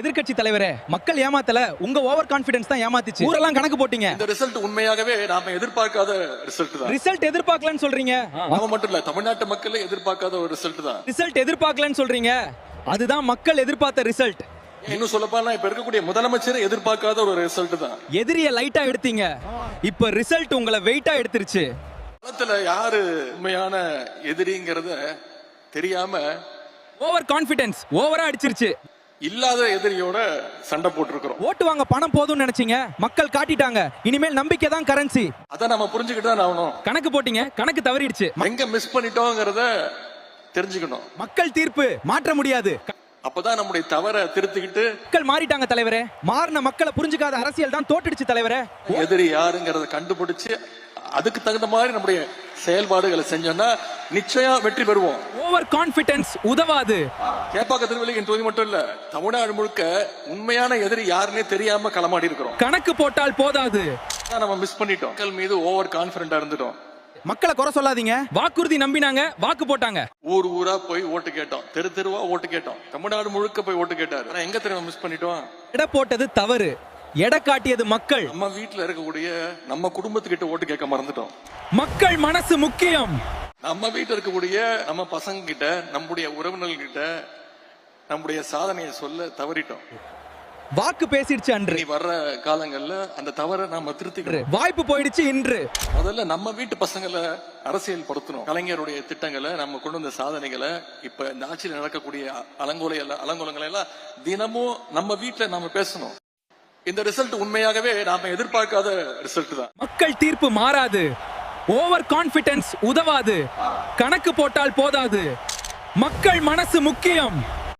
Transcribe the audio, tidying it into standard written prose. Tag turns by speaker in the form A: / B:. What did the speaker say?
A: எதிர்க்கட்சி தலைவரே, மக்கள் ஏமாத்தல, உங்க ஓவர் கான்ஃபிடன்ஸ் தான் ஏமாத்திச்சு. ஊரெல்லாம் கணக்கு போட்டீங்க.
B: இந்த ரிசல்ட் உண்மையாகவே நாம எதிர்பார்க்காத ரிசல்ட் தான்.
A: ரிசல்ட் எதிர்பார்க்கலன்னு சொல்றீங்க.
B: நாம மட்டும் இல்ல, தமிழ்நாட்டு மக்களே எதிர்பார்க்காத ஒரு ரிசல்ட் தான்.
A: ரிசல்ட் எதிர்பார்க்கலன்னு சொல்றீங்க. அதுதான் மக்கள் எதிர்பார்த்த ரிசல்ட்.
B: இன்னும் சொல்லப்போனா இப்ப இருக்கக்கூடிய முதலமைச்சர் எதிர்பார்க்காத ஒரு ரிசல்ட் தான்.
A: எதிரிய லைட்டா எடுத்தீங்க, இப்ப ரிசல்ட் உங்களை வெயிட்டா எடுத்துருச்சு.
B: களத்துல யாரு உண்மையான எதிரிங்கிறத தெரியாம
A: ஓவர் கான்ஃபிடன்ஸ் ஓவரா அடிச்சிருச்சு.
B: இல்லாத எதிரியோட சண்டை போட்டு இருக்கிறோம்.
A: ஓட்டு வாங்க பணம் போதும்னு நினைச்சீங்க, மக்கள் காட்டிட்டாங்க. இனிமேல் நம்பிக்கை தான் கரன்சி.
B: அத நம்ம புரிஞ்சுக்கிட்டு தான் ஆகணும்.
A: கணக்கு போட்டீங்க, கணக்கு தவறிடுச்சு.
B: எங்க மிஸ் பண்ணிட்டோங்கிறத தெரிஞ்சுக்கணும்.
A: மக்கள் தீர்ப்பு மாற்ற முடியாது.
B: அப்பதான் நம்முடைய தவறை திருத்திக்கிட்டு
A: மக்கள் மாறிட்டாங்க தலைவரே. மாறின மக்களை புரிஞ்சுக்காத அரசியல் தான் தோட்டுடுச்சு தலைவரே.
B: எதிரி யாருங்கிறத கண்டுபிடிச்சு அதுக்கு தகுந்த மாதிரி நம்முடைய செயல்பாடுகளை செஞ்சோம்னா நிச்சயம் வெற்றி பெறுவோம்.
A: ஓவர் கான்ஃபிடன்ஸ் உதவாது.
B: கேப்பாக்க திருவள்ளியின் தொகுதி மட்டும் இல்ல, தமிழ்நாடு முழுக்க உண்மையான எதிரி யாருன்னே தெரியாம களமாடி இருக்கிறோம்.
A: கணக்கு போட்டால் போதாது.
B: நம்ம மிஸ் பண்ணிட்டோம். மக்கள் மீது ஓவர் கான்பிடண்டா இருந்துட்டோம்.
A: மக்களை குறை சொல்லாதீங்க. வாக்குறுதி நம்பினாங்க, வாக்கு போட்டாங்க.
B: ஊர் ஊரா போய் ஓட்டு கேட்டோம், தெரு தெருவா ஓட்டு கேட்டோம். தமிழ்நாடு முழுக்க போய் ஓட்டு கேட்டாரு. எங்க தெரியும் மிஸ் பண்ணிட்டோம்.
A: எடை போட்டது தவறு, எடை காட்டியது மக்கள்.
B: நம்ம வீட்டுல இருக்கக்கூடிய நம்ம குடும்பத்துக்கிட்ட ஓட்டு கேட்க மறந்துட்டோம்.
A: மக்கள் மனசு முக்கியம்.
B: நம்ம வீட்டுல இருக்கக்கூடிய நம்ம பசங்க கிட்ட, நம்முடைய உறவினர்கள் கிட்ட நம்முடைய சாதனையை சொல்ல தவறிட்டோம்.
A: வாக்கு பேசிடுச்சு அன்று.
B: வர்ற காலங்கள்ல அந்த தவறை நாம திருத்திக்கிறோம்.
A: வாய்ப்பு போயிடுச்சு இன்று.
B: முதல்ல நம்ம வீட்டு பசங்களை அரசியல் படுத்தணும். கலைஞருடைய திட்டங்களை, நம்ம கொண்டு வந்த சாதனைகளை, இப்ப இந்த ஆட்சியில் நடக்கக்கூடிய அலங்கோலங்களை எல்லாம் தினமும் நம்ம வீட்டுல நாம பேசணும். இந்த ரிசல்ட் உண்மையாகவே நாம எதிர்பார்க்காத ரிசல்ட் தான்.
A: மக்கள் தீர்ப்பு மாறாது. ஓவர் கான்ஃபிடன்ஸ் உதவாது. கணக்கு போட்டால் போதாது. மக்கள் மனசு முக்கியம்.